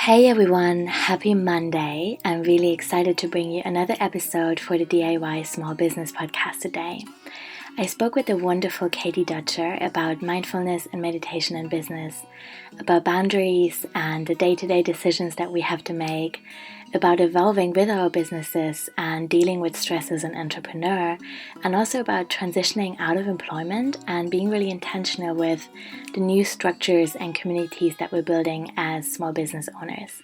Hey everyone, happy Monday. I'm really excited to bring you another episode for the DIY Small Business Podcast today. I spoke with the wonderful Katie Dutcher about mindfulness and meditation in business, about boundaries and the day-to-day decisions that we have to make, about evolving with our businesses and dealing with stress as an entrepreneur, and also about transitioning out of employment and being really intentional with the new structures and communities that we're building as small business owners,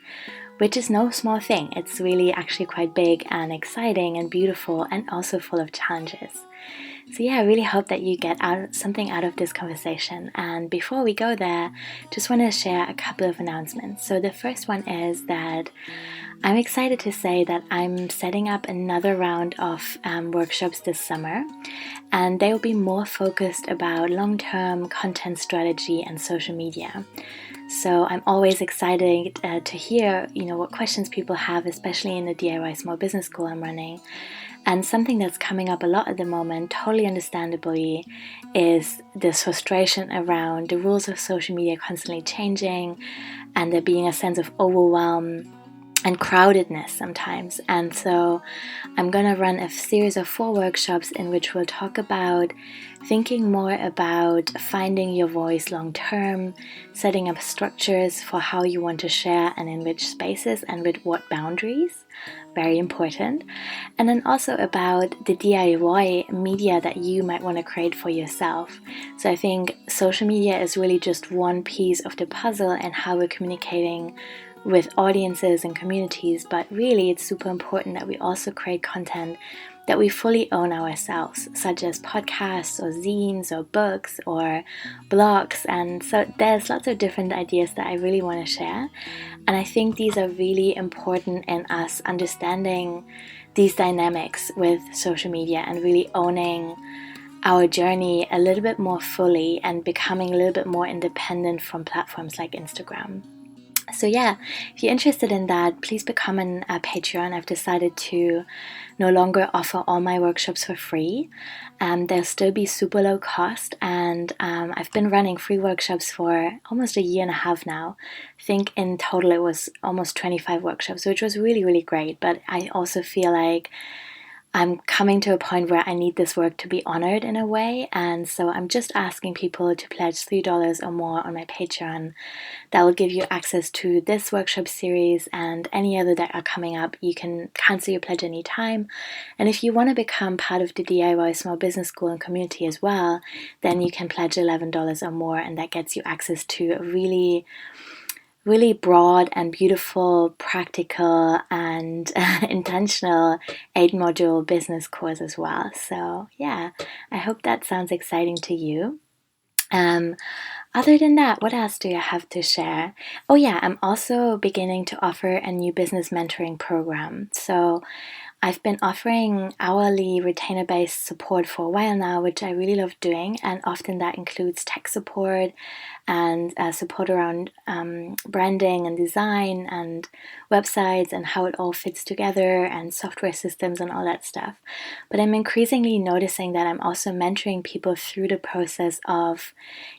which is no small thing. It's really actually quite big and exciting and beautiful and also full of challenges. So I really hope that you get something out of this conversation. And before we go there, just want to share a couple of announcements. So the first one is that I'm excited to say that I'm setting up another round of workshops this summer, and they will be more focused about long-term content strategy and social media. So I'm always excited to hear, what questions people have, especially in the DIY Small Business School I'm running. And something that's coming up a lot at the moment, totally understandably, is this frustration around the rules of social media constantly changing and there being a sense of overwhelm and crowdedness sometimes. And so I'm going to run a series of 4 workshops in which we'll talk about thinking more about finding your voice long term, setting up structures for how you want to share and in which spaces and with what boundaries. Very important. And then also about the DIY media that you might want to create for yourself. So I think social media is really just one piece of the puzzle and how we're communicating with audiences and communities, but really it's super important that we also create content that we fully own ourselves, such as podcasts or zines or books or blogs. And so there's lots of different ideas that I really want to share. And I think these are really important in us understanding these dynamics with social media and really owning our journey a little bit more fully and becoming a little bit more independent from platforms like Instagram. So if you're interested in that, please become a Patreon. I've decided to no longer offer all my workshops for free. They'll still be super low cost, and I've been running free workshops for almost a year and a half now. I think in total it was almost 25 workshops, which was really, really great. But I also feel like I'm coming to a point where I need this work to be honored in a way, and so I'm just asking people to pledge $3 or more on my Patreon. That will give you access to this workshop series and any other that are coming up. You can cancel your pledge anytime. And if you want to become part of the DIY Small Business School and community as well, then you can pledge $11 or more, and that gets you access to a really broad and beautiful, practical and intentional 8-module business course as well. So I hope that sounds exciting to you. Other than that, what else do I have to share? I'm also beginning to offer a new business mentoring program. So I've been offering hourly retainer-based support for a while now, which I really love doing, and often that includes tech support and support around branding and design and websites and how it all fits together and software systems and all that stuff. But I'm increasingly noticing that I'm also mentoring people through the process of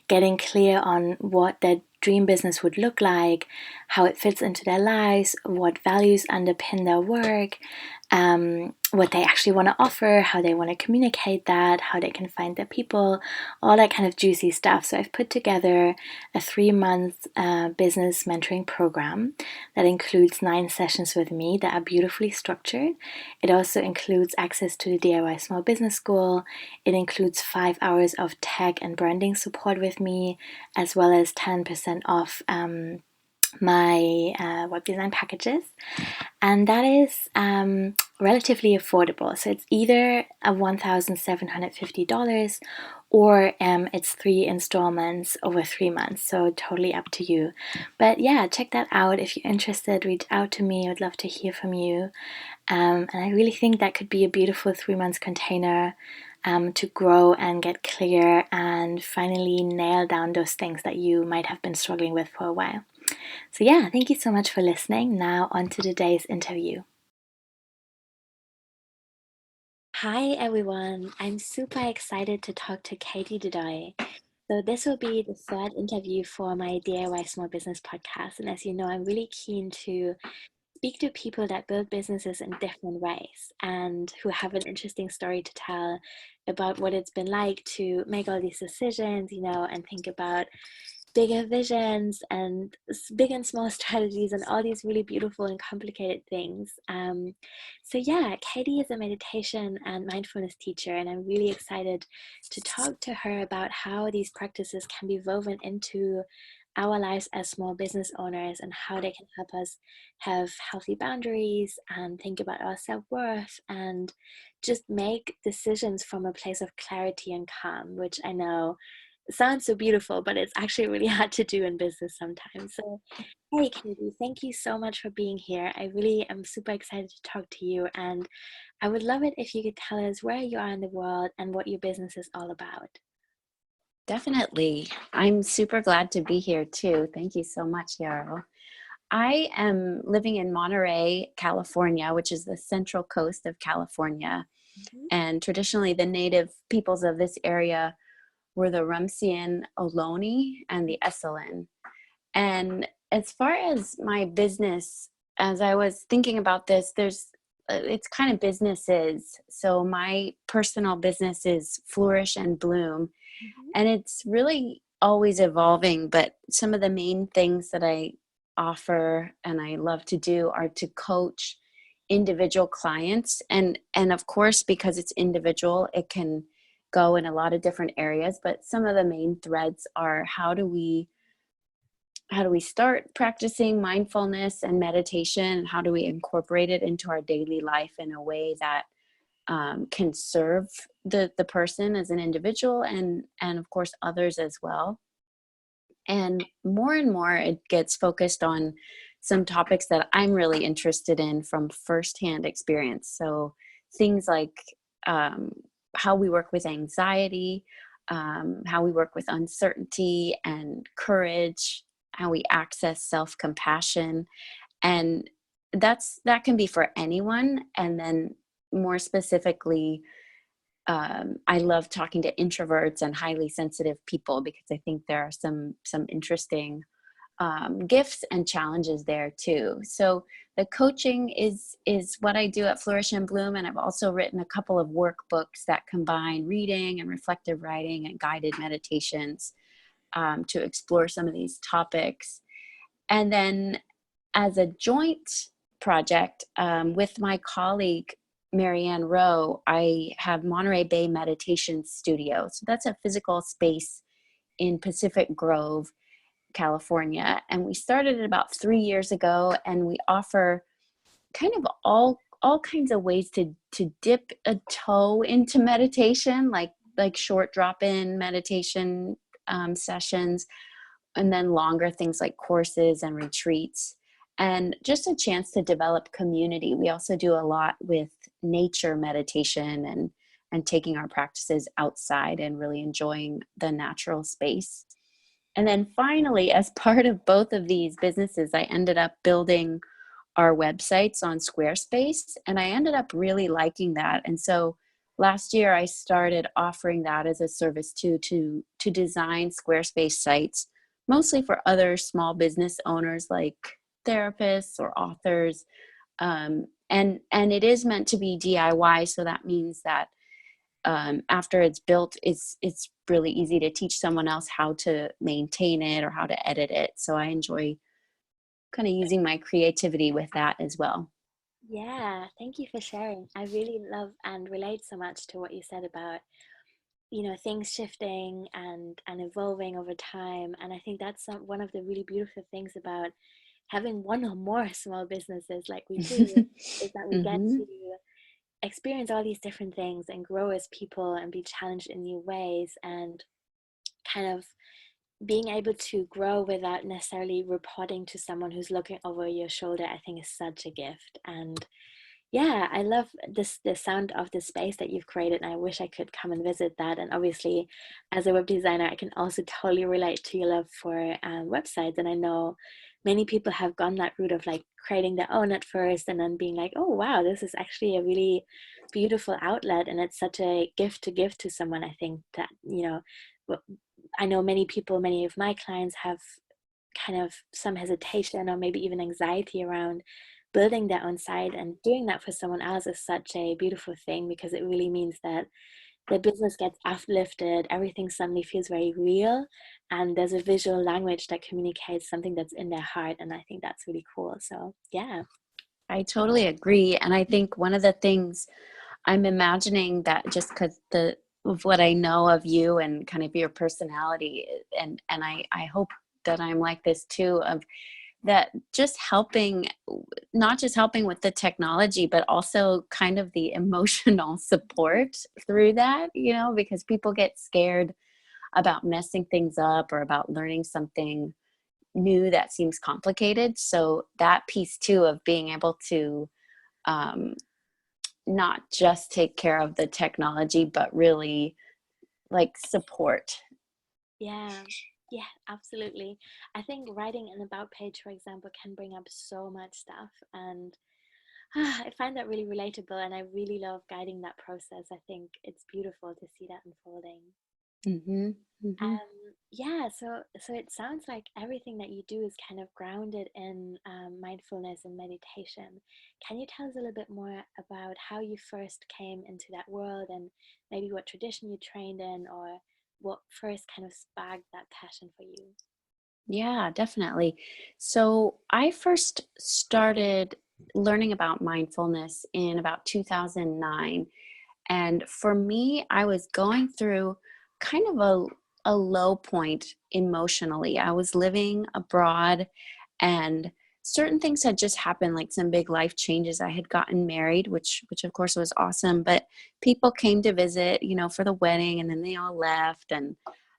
getting clear on what their dream business would look like, how it fits into their lives, what values underpin their work, what they actually want to offer, how they want to communicate that, how they can find their people, all that kind of juicy stuff. So I've put together a 3-month business mentoring program that includes 9 sessions with me that are beautifully structured. It also includes access to the DIY Small Business School. It includes 5 hours of tech and branding support with me, as well as 10% off my web design packages, and that is relatively affordable. So it's either a $1,750 or it's 3 installments over 3 months, so totally up to you. But check that out. If you're interested, reach out to me. I'd love to hear from you, and I really think that could be a beautiful 3-month container to grow and get clear and finally nail down those things that you might have been struggling with for a while. So thank you so much for listening. Now on to today's interview. Hi everyone, I'm super excited to talk to Katie today. So this will be the third interview for my DIY Small Business podcast. And as you know, I'm really keen to speak to people that build businesses in different ways and who have an interesting story to tell about what it's been like to make all these decisions, and think about bigger visions and big and small strategies and all these really beautiful and complicated things. So yeah, Katie is a meditation and mindfulness teacher, and I'm really excited to talk to her about how these practices can be woven into our lives as small business owners and how they can help us have healthy boundaries and think about our self-worth and just make decisions from a place of clarity and calm, which I know sounds so beautiful, but it's actually really hard to do in business sometimes. So, hey, Katie, thank you so much for being here. I really am super excited to talk to you, and I would love it if you could tell us where you are in the world and what your business is all about. Definitely. I'm super glad to be here too. Thank you so much, Yarrow. I am living in Monterey, California, which is the central coast of California. Mm-hmm. And traditionally, the native peoples of this area were the Rumsian Ohlone and the Esalen. And as far as my business, as I was thinking about this, it's kind of businesses. So my personal business is Flourish and Bloom, and it's really always evolving. But some of the main things that I offer and I love to do are to coach individual clients, and of course, because it's individual, it can go in a lot of different areas. But some of the main threads are how do we start practicing mindfulness and meditation? How do we incorporate it into our daily life in a way that can serve the person as an individual and of course others as well? And more it gets focused on some topics that I'm really interested in from firsthand experience. So things like how we work with anxiety, how we work with uncertainty and courage, how we access self-compassion. And that can be for anyone. And then more specifically, I love talking to introverts and highly sensitive people because I think there are some interesting gifts and challenges there too. So the coaching is what I do at Flourish and Bloom, and I've also written a couple of workbooks that combine reading and reflective writing and guided meditations to explore some of these topics. And then as a joint project with my colleague Marianne Rowe, I have Monterey Bay Meditation Studio. So that's a physical space in Pacific Grove, California. And we started it about 3 years ago, and we offer kind of all kinds of ways to dip a toe into meditation, like short drop-in meditation sessions, and then longer things like courses and retreats, and just a chance to develop community. We also do a lot with nature meditation and taking our practices outside and really enjoying the natural space. And then finally, as part of both of these businesses, I ended up building our websites on Squarespace, and I ended up really liking that. And so last year I started offering that as a service too, to design Squarespace sites, mostly for other small business owners like therapists or authors. And it is meant to be DIY. So that means that after it's built, it's really easy to teach someone else how to maintain it or how to edit it. So I enjoy kind of using my creativity with that as well. Yeah, thank you for sharing. I really love and relate so much to what you said about, things shifting and evolving over time. And I think that's one of the really beautiful things about having one or more small businesses like we do, is that we get Mm-hmm. to experience all these different things and grow as people and be challenged in new ways, and kind of being able to grow without necessarily reporting to someone who's looking over your shoulder, I think is such a gift. And yeah, I love the sound of the space that you've created, and I wish I could come and visit that. And obviously, as a web designer, I can also totally relate to your love for websites. And I know many people have gone that route of like creating their own at first, and then being like, oh wow, this is actually a really beautiful outlet, and it's such a gift to give to someone. I think that I know many people, many of my clients have kind of some hesitation or maybe even anxiety around building their own site, and doing that for someone else is such a beautiful thing, because it really means that the business gets uplifted, everything suddenly feels very real, and there's a visual language that communicates something that's in their heart. And I think that's really cool. So yeah. I totally agree. And I think one of the things I'm imagining, that just because of what I know of you and kind of your personality, and I hope that I'm like this too, of that just helping, not just helping with the technology, but also kind of the emotional support through that, because people get scared about messing things up or about learning something new that seems complicated. So that piece too of being able to um, not just take care of the technology, but really like support. Yeah, yeah, absolutely. I think writing an about page, for example, can bring up so much stuff. And I find that really relatable, and I really love guiding that process. I think it's beautiful to see that unfolding. Mm-hmm. Mm-hmm. Yeah, so it sounds like everything that you do is kind of grounded in mindfulness and meditation. Can you tell us a little bit more about how you first came into that world, and maybe what tradition you trained in, or what first kind of sparked that passion for you? Yeah, definitely. So I first started learning about mindfulness in about 2009. And for me, I was going through kind of a low point emotionally. I was living abroad, and certain things had just happened, like some big life changes. I had gotten married, which of course was awesome, but people came to visit, for the wedding, and then they all left. And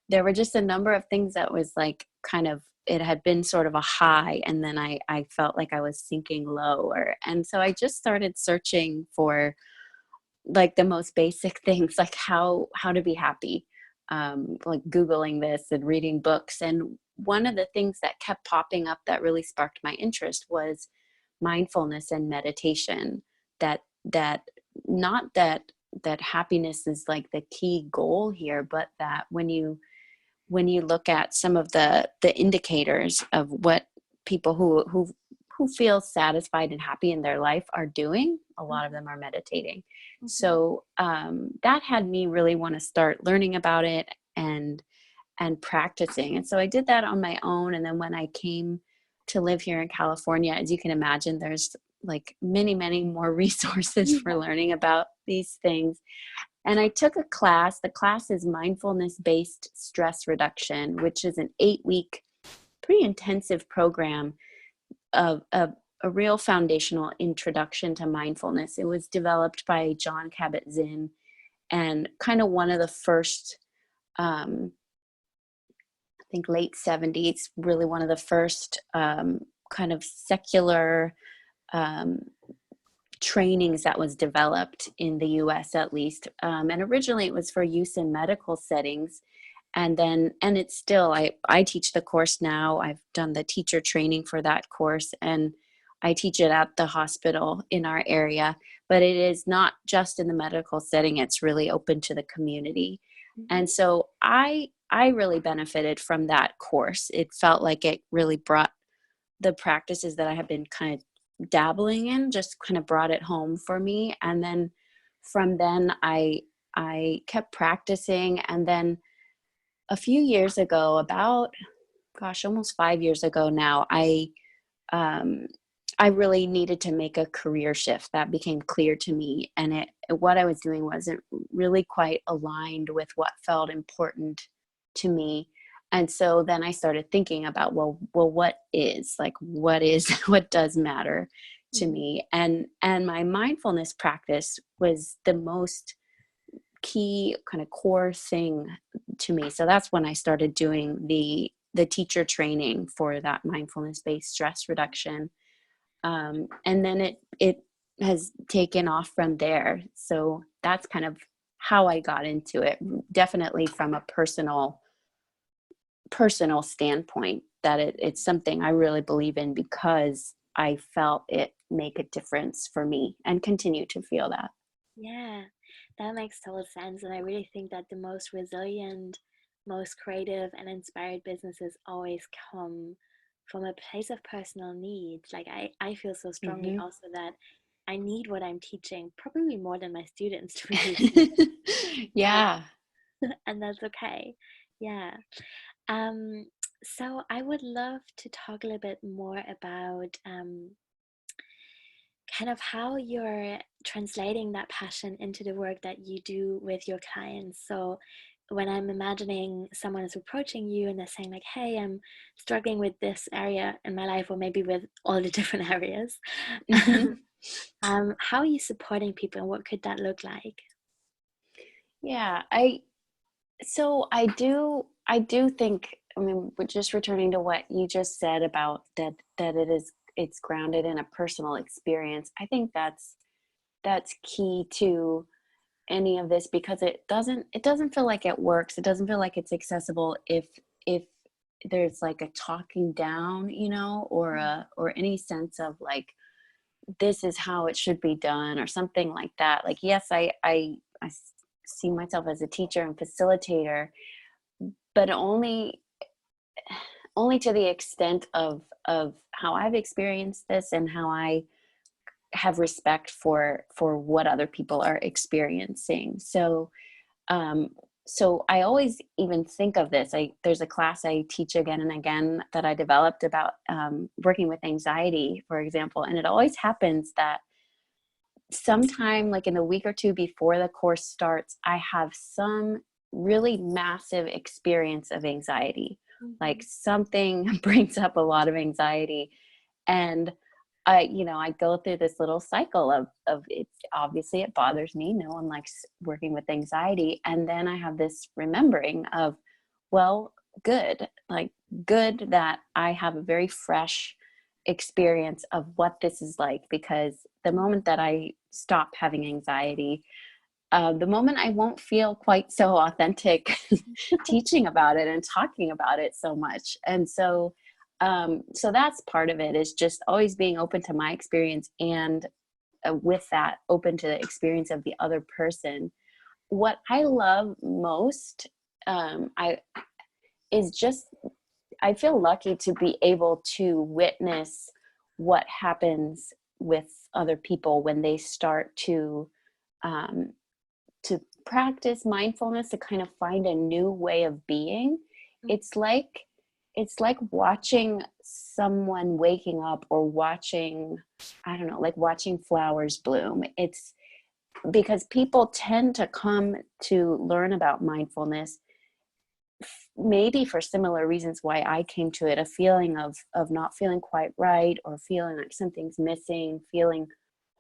there were just a number of things that was like kind of, it had been sort of a high, and then I felt like I was sinking lower. And so I just started searching for like the most basic things, like how to be happy, like Googling this and reading books. And one of the things that kept popping up that really sparked my interest was mindfulness and meditation. That not that happiness is like the key goal here, but that when you look at some of the indicators of what people who feel satisfied and happy in their life are doing, a lot of them are meditating. Mm-hmm. So that had me really want to start learning about it and practicing. And so I did that on my own. And then when I came to live here in California, as you can imagine, there's like many, many more resources for Yeah. learning about these things. And I took a class. The class is mindfulness based stress reduction, which is an 8-week, pretty intensive program of a real foundational introduction to mindfulness. It was developed by John Kabat-Zinn, and kind of one of the first, I think late 70s, really one of the first kind of secular um, trainings that was developed in the US at least. And originally it was for use in medical settings. And it's still, I teach the course now. I've done the teacher training for that course, and I teach it at the hospital in our area. But it is not just in the medical setting, it's really open to the community. Mm-hmm. And so I really benefited from that course. It felt like it really brought the practices that I have been kind of dabbling in, just kind of brought it home for me. And then from then I kept practicing. And then a few years ago, about, gosh, almost 5 years ago now, um, I really needed to make a career shift. That became clear to me, and what I was doing wasn't really quite aligned with what felt important to me. And so then I started thinking about, what is, what does matter to Mm-hmm. me? And my mindfulness practice was the most key kind of core thing to me. So that's when I started doing the teacher training for that mindfulness based stress reduction. And then it has taken off from there. So that's kind of how I got into it. Definitely from a personal standpoint, that it's something I really believe in, because I felt it make a difference for me and continue to feel that. Yeah, that makes total sense. And I really think that the most resilient most creative and inspired businesses always come from a place of personal need. Like I feel so strongly Mm-hmm. also that I need what I'm teaching, probably more than my students, to be really honest. Yeah. And that's okay. Yeah. Um, so I would love to talk a little bit more about kind of how you're translating that passion into the work that you do with your clients. So when I'm imagining someone is approaching you and they're saying like, hey, I'm struggling with this area in my life, or maybe with all the different areas, Mm-hmm. how are you supporting people and what could that look like? Yeah, I do think, I mean, we're just returning to what you just said about that it's grounded in a personal experience. I think that's key to any of this, because it doesn't feel like it works. It doesn't feel like it's accessible if there's like a talking down, or any sense of like, this is how it should be done, or something like that. Like, yes, I see myself as a teacher and facilitator, but only to the extent of how I've experienced this and how I have respect for what other people are experiencing. Um, so I always even think of this. There's a class I teach again and again that I developed about working with anxiety, for example, and it always happens that sometime like in the week or two before the course starts, I have some really massive experience of anxiety. Like Mhm. something brings up a lot of anxiety. And I go through this little cycle of it's obviously it bothers me. No one likes working with anxiety. And then I have this remembering of, well, good, like good that I have a very fresh experience of what this is like, because the moment that I stop having anxiety, the moment I won't feel quite so authentic teaching about it and talking about it so much. And so that's part of it, is just always being open to my experience, and with that, open to the experience of the other person. What I love most, I is just, I feel lucky to be able to witness what happens with other people when they start um, to practice mindfulness, to kind of find a new way of being. It's like it's like watching someone waking up, or watching, I don't know, like watching flowers bloom. It's because people tend to come to learn about mindfulness maybe for similar reasons why I came to it, a feeling of not feeling quite right, or feeling like something's missing, feeling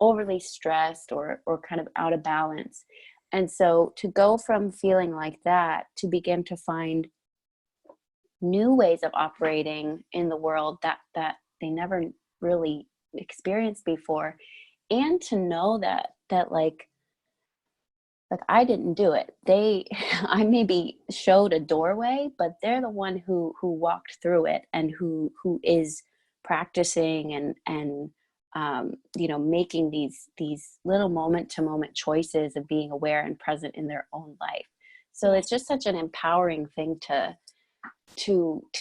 overly stressed, or kind of out of balance. And so to go from feeling like that to begin to find new ways of operating in the world that they never really experienced before, and to know that like I didn't do it. I maybe showed a doorway, but they're the one who walked through it, and who is practicing and making these little moment to moment choices of being aware and present in their own life. So Yeah. it's just such an empowering thing to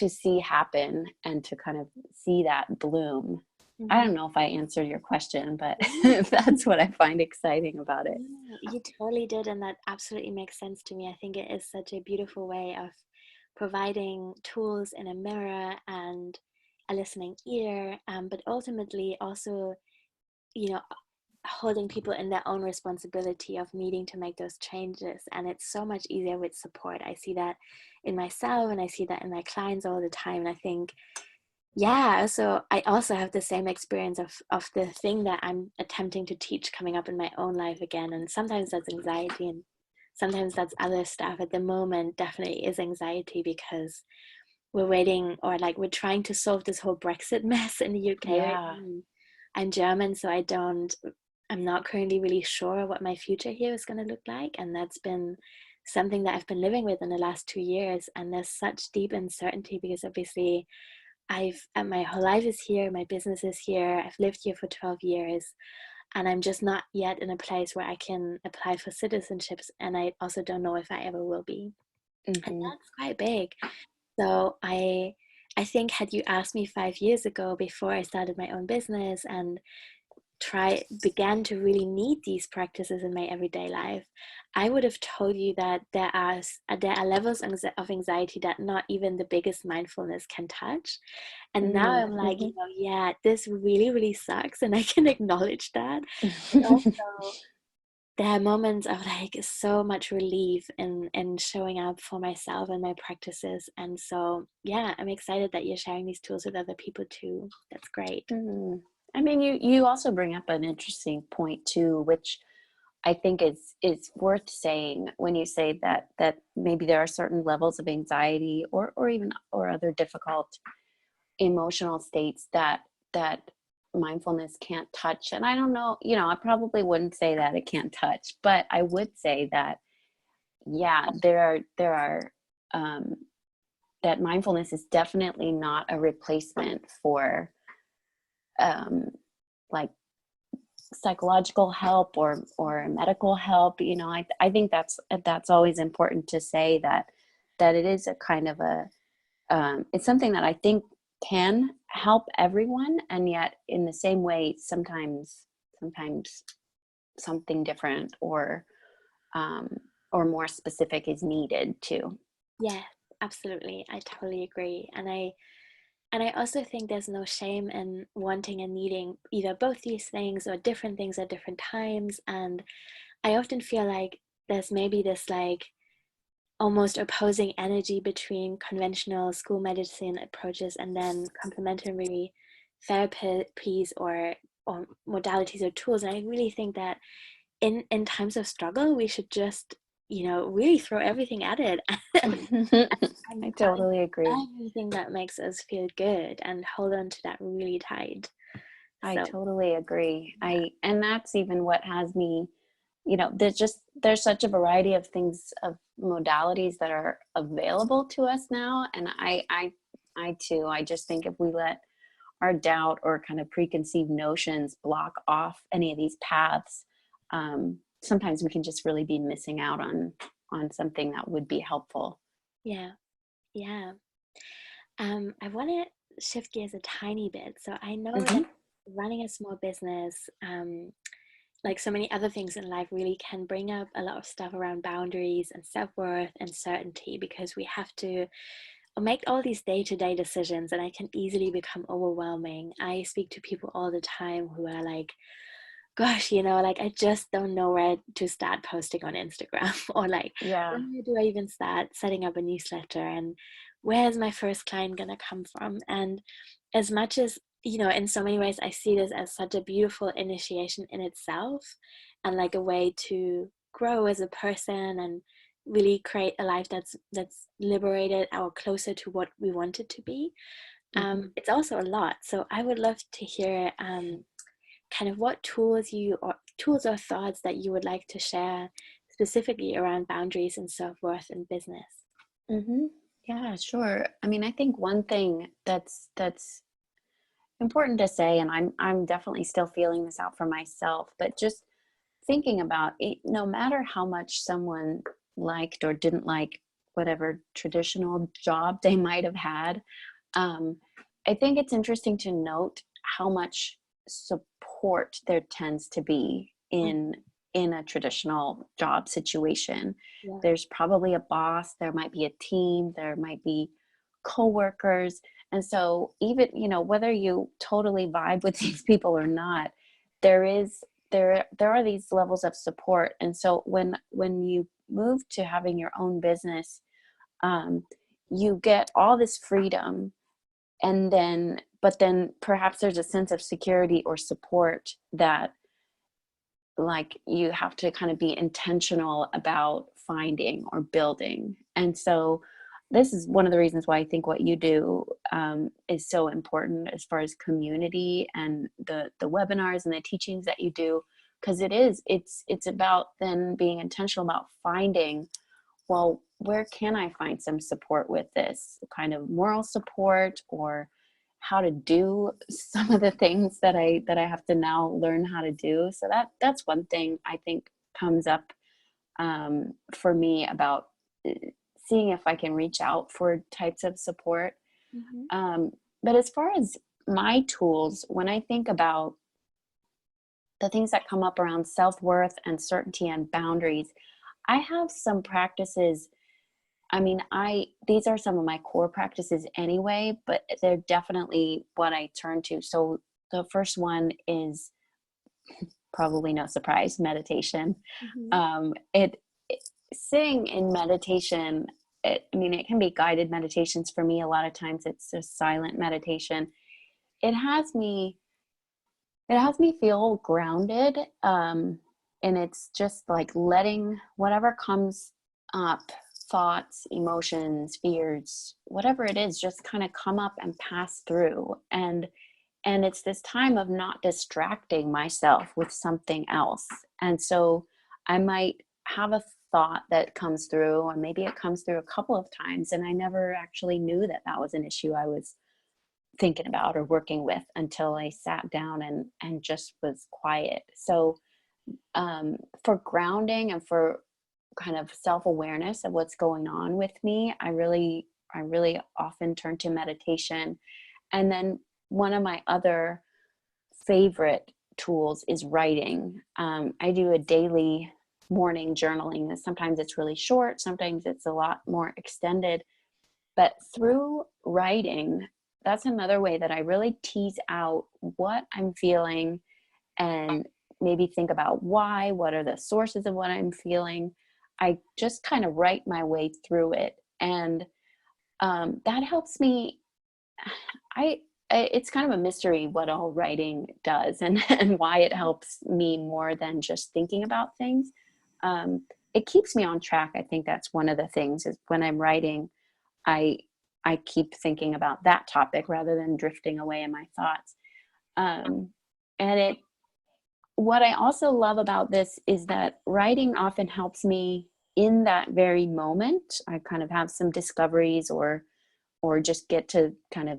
see happen, and to kind of see that bloom. I Mhm. don't know if I answered your question, but Yeah. that's what I find exciting about it. Yeah, you totally did, and that absolutely makes sense to me. I think it is such a beautiful way of providing tools in a mirror and a listening ear, but ultimately also, you know, holding people in their own responsibility of needing to make those changes. And it's so much easier with support. I see that in myself and I see that in my clients all the time. And I think, yeah, so I also have the same experience of the thing that I'm attempting to teach coming up in my own life again. And sometimes that's anxiety and sometimes that's other stuff. At the moment, definitely is anxiety because we're waiting, or like we're trying to solve this whole Brexit mess in the UK right Yeah. now. I'm German, so I'm not currently really sure what my future here is going to look like. And that's been something that I've been living with in the last 2 years. And there's such deep uncertainty because obviously my whole life is here, my business is here, I've lived here for 12 years, and I'm just not yet in a place where I can apply for citizenships. And I also don't know if I ever will be. And Mm-hmm. that's quite big. So I think had you asked me 5 years ago before I started my own business and began to really need these practices in my everyday life, I would have told you that there are levels of anxiety that not even the biggest mindfulness can touch. And now I'm like, Mm-hmm. yeah, this really, really sucks, and I can acknowledge that. But also, there are moments of like so much relief in showing up for myself and my practices. And so, yeah, I'm excited that you're sharing these tools with other people too. That's great. Mm. I mean, you also bring up an interesting point too, which I think is worth saying when you say that maybe there are certain levels of anxiety or even or other difficult emotional states that mindfulness can't touch. And I don't know, I probably wouldn't say that it can't touch, but I would say that yeah, there are that mindfulness is definitely not a replacement for um, like psychological help or medical help. I think that's always important to say that it is a kind of a it's something that I think can help everyone, and yet in the same way sometimes something different um, or more specific is needed too. Yeah, absolutely. I totally agree. And I also think there's no shame in wanting and needing either both these things or different things at different times. And I often feel like there's maybe this like almost opposing energy between conventional school medicine approaches and then complementary therapies or modalities or tools. And I really think that in times of struggle, we should just, really throw everything at it I and find totally agree. everything that makes us feel good and hold on to that really tight. I So, totally agree. yeah. And that's even what has me, there's such a variety of things, of modalities that are available to us now. And I too, I just think if we let our doubt or kind of preconceived notions block off any of these paths, sometimes we can just really be missing out on something that would be helpful. Yeah. Yeah. I want to shift gears a tiny bit. So I know that Mm-hmm. running a small business, like so many other things in life, really can bring up a lot of stuff around boundaries and self-worth and certainty because we have to make all these day-to-day decisions and it can easily become overwhelming. I speak to people all the time who are like, gosh, like I just don't know where to start posting on Instagram or like, Yeah. where do I even start setting up a newsletter and where's my first client gonna come from? And as much as, in so many ways, I see this as such a beautiful initiation in itself and like a way to grow as a person and really create a life that's liberated or closer to what we want it to be. Mm-hmm. It's also a lot. So I would love to hear kind of what tools or thoughts that you would like to share specifically around boundaries and self-worth in business. Mm-hmm. Yeah, sure. I mean, I think one thing that's important to say, and I'm definitely still feeling this out for myself, but just thinking about it, no matter how much someone liked or didn't like whatever traditional job they might have had, um, I think it's interesting to note how much support there tends to be Mm, in a traditional job situation. yeah. There's probably a boss, there might be a team, there might be coworkers. And so even, whether you totally vibe with these people or not, there is there are these levels of support. And so when you move to having your own business, um, you get all this freedom, and then perhaps there's a sense of security or support that, like, you have to kind of be intentional about finding or building. And so this is one of the reasons why I think what you do is so important as far as community and the webinars and the teachings that you do, because it's about then being intentional about finding, well, where can I find some support with this kind of moral support, or how to do some of the things that I have to now learn how to do. So that's one thing I think comes up for me about seeing if I can reach out for types of support. Mm-hmm. But as far as my tools, when I think about the things that come up around self-worth and certainty and boundaries, I have some practices. I mean, these are some of my core practices anyway, but they're definitely what I turn to. So the first one is, probably no surprise, meditation. Mm-hmm. It sitting in meditation, I mean, it can be guided meditations. For me, a lot of times it's just silent meditation. It has me feel grounded. And it's just like letting whatever comes up, thoughts, emotions, fears, whatever it is, just kind of come up and pass through. And it's this time of not distracting myself with something else. And so I might have a thought that comes through, or maybe it comes through a couple of times, and I never actually knew that that was an issue I was thinking about or working with until I sat down and just was quiet. So for grounding and for kind of self-awareness of what's going on with me, I really often turn to meditation. And then one of my other favorite tools is writing. I do a daily morning journaling. Sometimes it's really short, sometimes it's a lot more extended. But through writing, that's another way that I really tease out what I'm feeling and maybe think about why, what are the sources of what I'm feeling. I just kind of write my way through it. And that helps me. It's kind of a mystery what all writing does and why it helps me more than just thinking about things. It keeps me on track. I think that's one of the things is when I'm writing, I keep thinking about that topic rather than drifting away in my thoughts. And what I also love about this is that writing often helps me in that very moment. I kind of have some discoveries or just get to kind of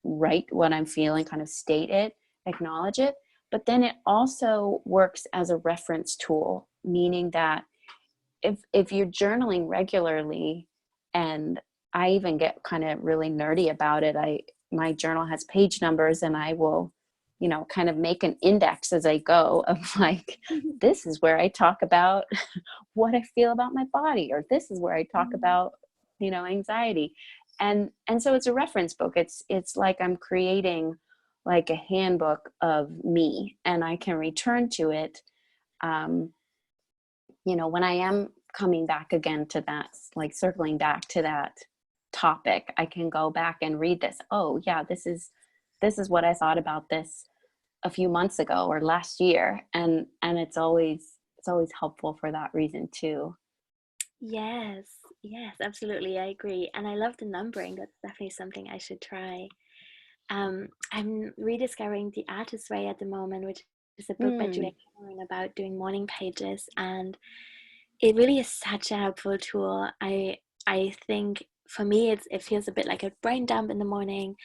write what I'm feeling, kind of state it, acknowledge it. But then it also works as a reference tool, meaning that if you're journaling regularly, and I even get kind of really nerdy about it, my journal has page numbers, and I will, kind of make an index as I go of like, this is where I talk about what I feel about my body, or this is where I talk about, anxiety. And so it's a reference book. It's like I'm creating like a handbook of me, and I can return to it, when I am coming back again to that, like circling back to that topic, I can go back and read this. Oh yeah, this is what I thought about this a few months ago or last year. And it's always helpful for that reason too. Yes, yes, absolutely. I agree. And I love the numbering. That's definitely something I should try. I'm rediscovering The Artist's Way at the moment, which is a book by Julia Mm, Cameron about doing morning pages. And it really is such a helpful tool. I think for me it feels a bit like a brain dump in the morning.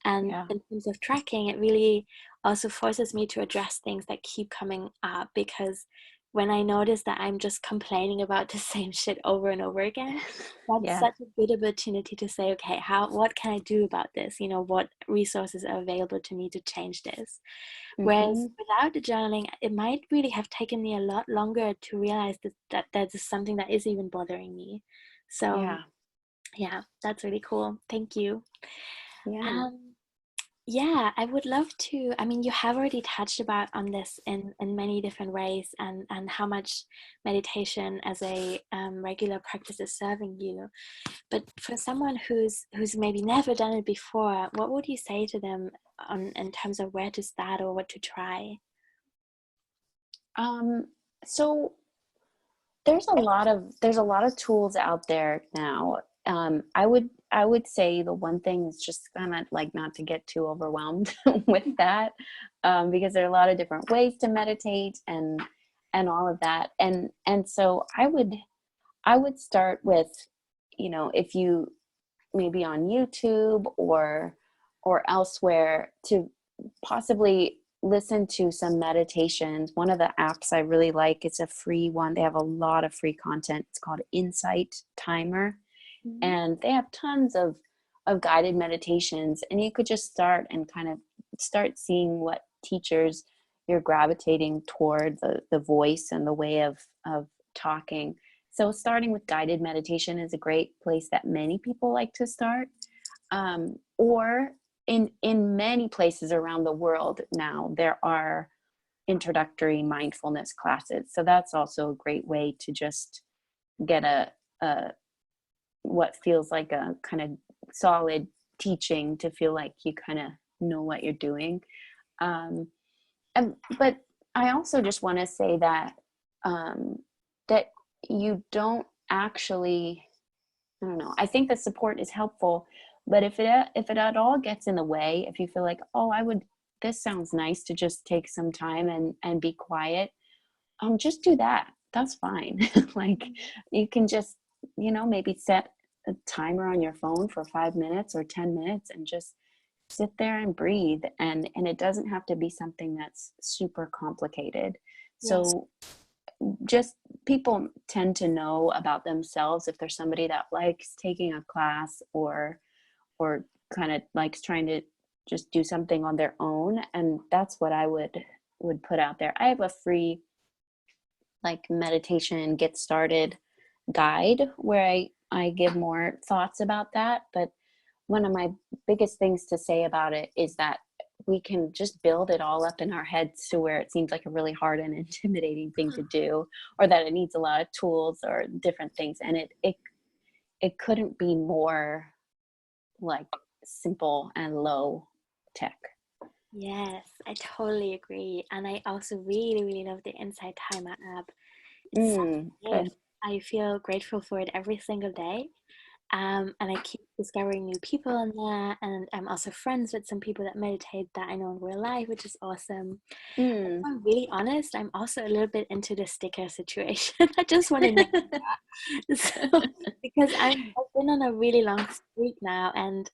And yeah. in terms of tracking, it really also forces me to address things that keep coming up, because when I notice that I'm just complaining about the same shit over and over again, that's Yeah. such a good opportunity to say, okay, what can I do about this? What resources are available to me to change this? Whereas Mm-hmm. without the journaling, it might really have taken me a lot longer to realize that is something that is even bothering me. So Yeah. yeah, that's really cool. Thank you. Yeah. Um, yeah, I would love to. I mean, you have already touched about on this in many different ways, and how much meditation as a regular practice is serving you. But for someone who's maybe never done it before, what would you say to them on in terms of where to start or what to try? Um, so there's a lot of tools out there now. I would say the one thing is just kind of like not to get too overwhelmed with that, because there are a lot of different ways to meditate and all of that. And so I would start with, if you maybe on YouTube or elsewhere, to possibly listen to some meditations. One of the apps I really like, it's a free one. They have a lot of free content. It's called Insight Timer. Mm-hmm. And they have tons of guided meditations. And you could just start and kind of start seeing what teachers you're gravitating toward, the voice and the way of talking. So starting with guided meditation is a great place that many people like to start. Or in many places around the world now, there are introductory mindfulness classes. So that's also a great way to just get a what feels like a kind of solid teaching, to feel like you kind of know what you're doing. But I also just want to say that that you don't actually, I don't know, I think the support is helpful, but if it at all gets in the way, if you feel like, oh, this sounds nice to just take some time and be quiet, just do that. That's fine. Like, you can just, maybe set a timer on your phone for 5 minutes or 10 minutes and just sit there and breathe. And it doesn't have to be something that's super complicated. Yes. So just, people tend to know about themselves if there's somebody that likes taking a class or kind of likes trying to just do something on their own. And that's what I would put out there. I have a free like meditation get started guide where I give more thoughts about that. But one of my biggest things to say about it is that we can just build it all up in our heads to where it seems like a really hard and intimidating thing to do, or that it needs a lot of tools or different things. And it couldn't be more like simple and low tech. Yes, I totally agree. And I also really, really love the Insight Timer app. It's such a Good. gift. I feel grateful for it every single day. And I keep discovering new people in there. And I'm also friends with some people that meditate that I know in real life, which is awesome. If Mm. I'm really honest, I'm also a little bit into the sticker situation. I just want to know that. So, because I've been on a really long streak now, and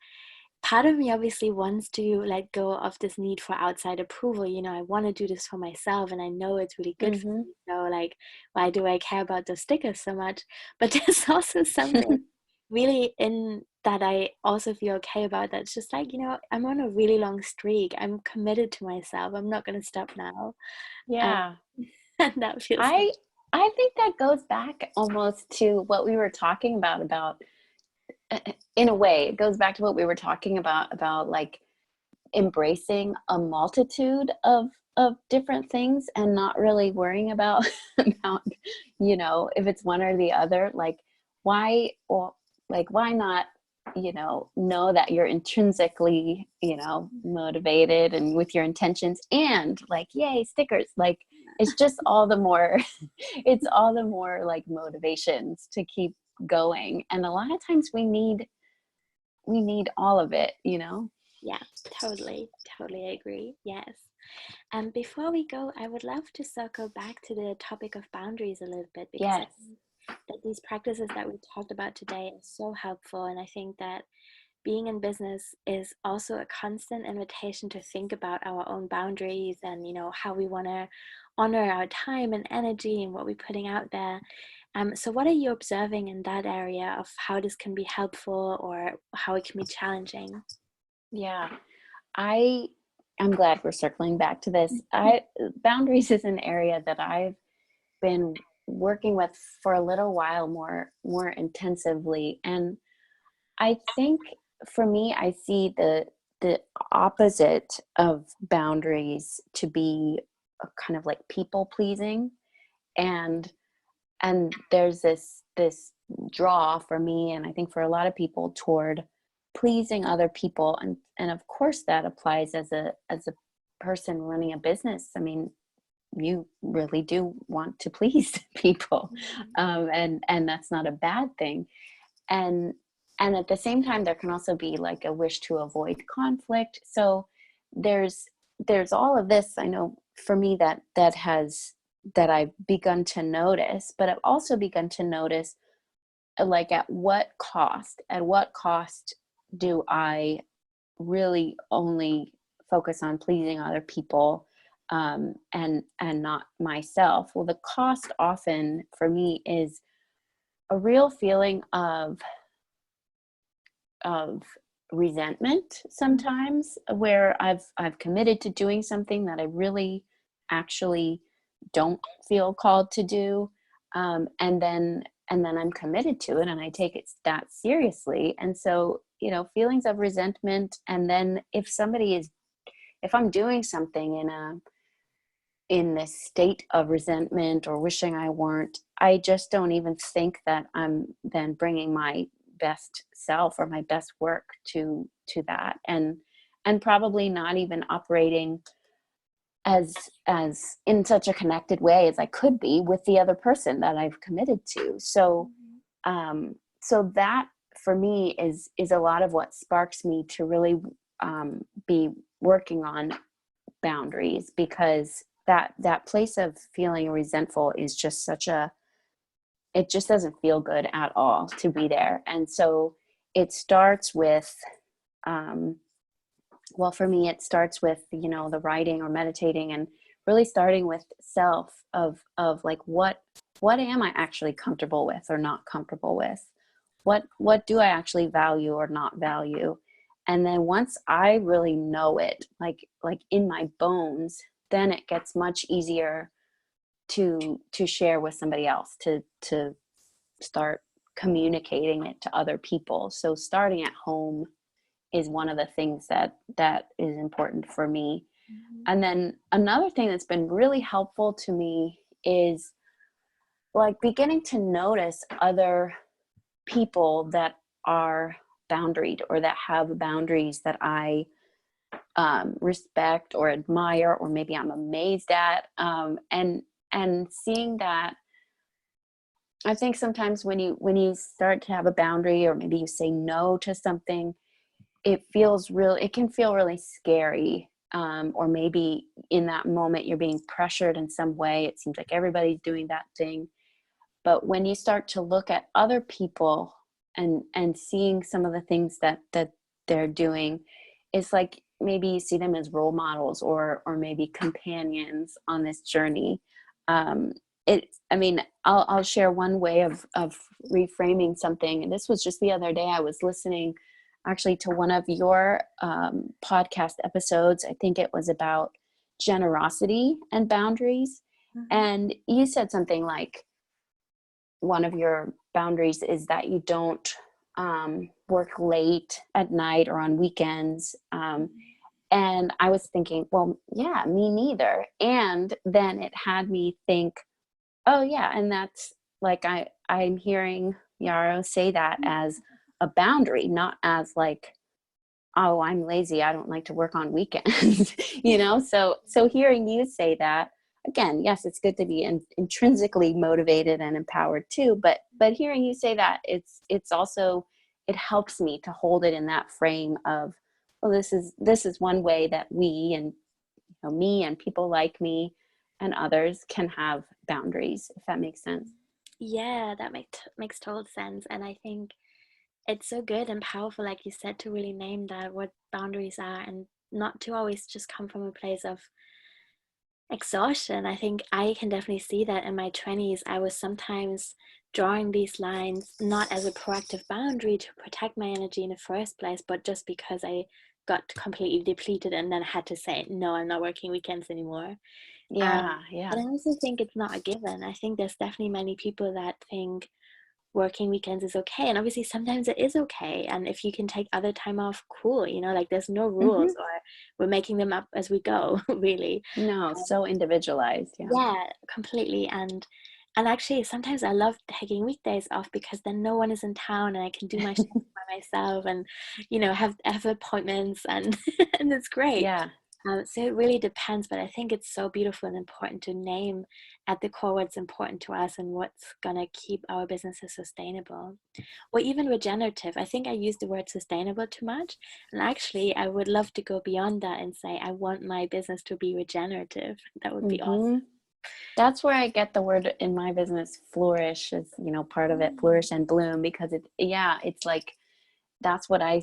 part of me obviously wants to let go of this need for outside approval. I want to do this for myself, and I know it's really good for Mm-hmm. me. So, like, why do I care about the stickers so much? But there's also something really in that I also feel okay about. That's just like, I'm on a really long streak. I'm committed to myself. I'm not going to stop now. Um, Yeah. and that feels good. I think that goes back almost to what we were talking about in a way it goes back to what we were talking about like embracing a multitude of different things and not really worrying about about if it's one or the other. Like, why, or like, why not know that you're intrinsically motivated and with your intentions, and like, yay, stickers, like, it's just all the more it's all the more like motivations to keep going. And a lot of times we need all of it. Yeah, totally. Totally agree. Yes. And before we go, I would love to circle back to the topic of boundaries a little bit, because I Yes. think that these practices that we talked about today are so helpful. And I think that being in business is also a constant invitation to think about our own boundaries and, how we want to honor our time and energy and what we're putting out there. So what are you observing in that area of how this can be helpful or how it can be challenging? Yeah. I'm glad we're circling back to this. I Boundaries is an area that I've been working with for a little while more intensively. And I think for me, I see the opposite of boundaries to be a kind of like people pleasing. And there's this draw for me, and I think for a lot of people, toward pleasing other people. And of course that applies as a person running a business. I mean, you really do want to please people. And that's not a bad thing. And at the same time, there can also be like a wish to avoid conflict. So there's all of this, I know, for me, that I've begun to notice. But I've also begun to notice, like, at what cost do I really only focus on pleasing other people and not myself. Well, the cost often for me is a real feeling of resentment sometimes, where I've committed to doing something that I really actually don't feel called to do, and then I'm committed to it and I take it that seriously. And so, feelings of resentment. And then if I'm doing something in this state of resentment or wishing I weren't, I just don't even think that I'm then bringing my best self or my best work to that, and probably not even operating as in such a connected way as I could be with the other person that I've committed to. So so that for me is a lot of what sparks me to really be working on boundaries, because that place of feeling resentful is just it just doesn't feel good at all to be there. And so it starts with, well, for me, it starts with, the writing or meditating, and really starting with self of like, what am I actually comfortable with or not comfortable with? What do I actually value or not value? And then once I really know it, like in my bones, then it gets much easier to share with somebody else, to start communicating it to other people. So starting at home is one of the things that is important for me. And then another thing that's been really helpful to me is like beginning to notice other people that are boundaried or that have boundaries that I respect or admire, or maybe I'm amazed at, and seeing that. I think sometimes when you start to have a boundary, or maybe you say no to something, it can feel really scary. Or maybe in that moment you're being pressured in some way. It seems like everybody's doing that thing. But when you start to look at other people and seeing some of the things that they're doing, it's like maybe you see them as role models or maybe companions on this journey. I'll share one way of reframing something. And this was just the other day. I was listening actually to one of your podcast episodes. I think it was about generosity and boundaries. And you said something like, one of your boundaries is that you don't work late at night or on weekends. And I was thinking, well, yeah, me neither. And then it had me think, oh yeah, and that's like I'm hearing Yarrow say that as a boundary, not as like, oh, I'm lazy, I don't like to work on weekends. So hearing you say that, again, yes, it's good to be intrinsically motivated and empowered too, but hearing you say that, it's also, it helps me to hold it in that frame of, well, this is one way that we and me and people like me and others can have boundaries, if that makes sense. Yeah, that makes total sense. And I think it's so good and powerful, like you said, to really name that, what boundaries are, and not to always just come from a place of exhaustion. I think I can definitely see that in my 20s. I was sometimes drawing these lines not as a proactive boundary to protect my energy in the first place, but just because I got completely depleted and then had to say, no, I'm not working weekends anymore. Yeah. And I also think it's not a given. I think there's definitely many people that think working weekends is okay, and obviously sometimes it is okay, and if you can take other time off, cool, like there's no rules, or we're making them up as we go. Really, no, so individualized. yeah, completely. And actually sometimes I love taking weekdays off, because then no one is in town and I can do my shit by myself, and have appointments, and and it's great. Yeah. So it really depends, but I think it's so beautiful and important to name at the core what's important to us and what's gonna keep our businesses sustainable, or even regenerative. I think I use the word sustainable too much, and actually I would love to go beyond that and say I want my business to be regenerative. That would be awesome. That's where I get the word in my business, flourish, is part of it, flourish and bloom, because it's like, that's what I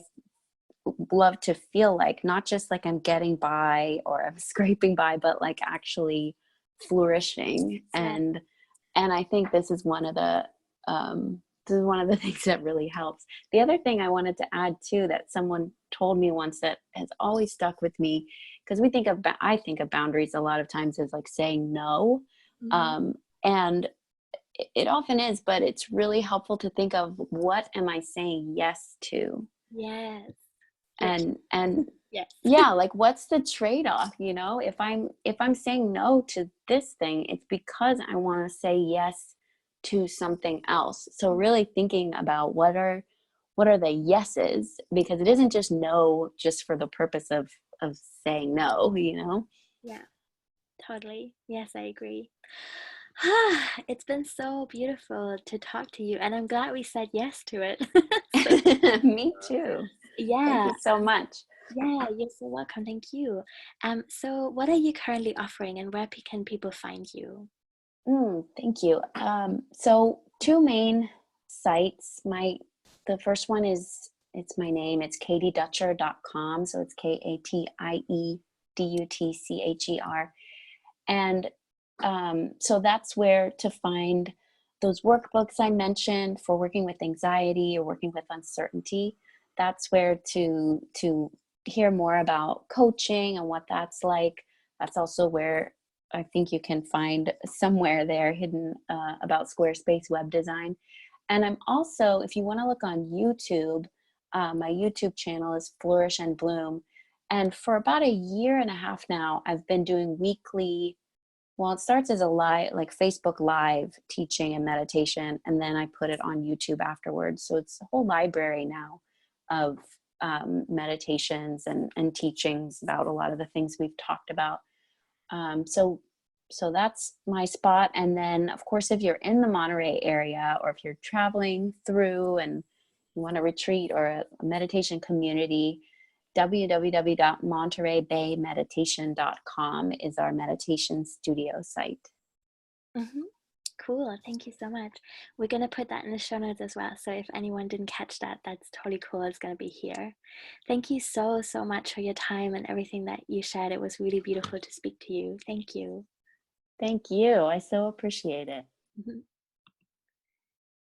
love to feel like, not just like I'm getting by or I'm scraping by, but like actually flourishing. And I think this is one of the things that really helps. The other thing I wanted to add too, that someone told me once that has always stuck with me, because I think of boundaries a lot of times as like saying no. And it often is, but it's really helpful to think of, what am I saying yes to? Yes. And yes. Yeah, like what's the trade-off? If I'm saying no to this thing, it's because I want to say yes to something else. So really thinking about what are the yeses, because it isn't just no just for the purpose of saying no. Yeah, totally. Yes, I agree. It's been so beautiful to talk to you, and I'm glad we said yes to it. Me too. Thank Yeah, you so much. yeah, you're so welcome. Thank you. So what are you currently offering, and where can people find you? Thank you. So two main sites. The first one it's my name. It's katiedutcher.com. So it's KATIEDUTCHER. And so that's where to find those workbooks I mentioned for working with anxiety or working with uncertainty. That's where to hear more about coaching and what that's like. That's also where I think you can find somewhere there hidden about Squarespace web design. And I'm also, if you want to look on YouTube, my YouTube channel is Flourish and Bloom. And for about a year and a half now, I've been doing weekly, well, it starts as a live, like Facebook Live teaching and meditation, and then I put it on YouTube afterwards. So it's a whole library now of meditations and teachings about a lot of the things we've talked about. So that's my spot. And then, of course, if you're in the Monterey area, or if you're traveling through and you want a retreat or a meditation community, www.montereybaymeditation.com is our meditation studio site. Cool. Thank you so much. We're going to put that in the show notes as well. So if anyone didn't catch that, that's totally cool. It's going to be here. Thank you so, so much for your time and everything that you shared. It was really beautiful to speak to you. Thank you. Thank you. I so appreciate it.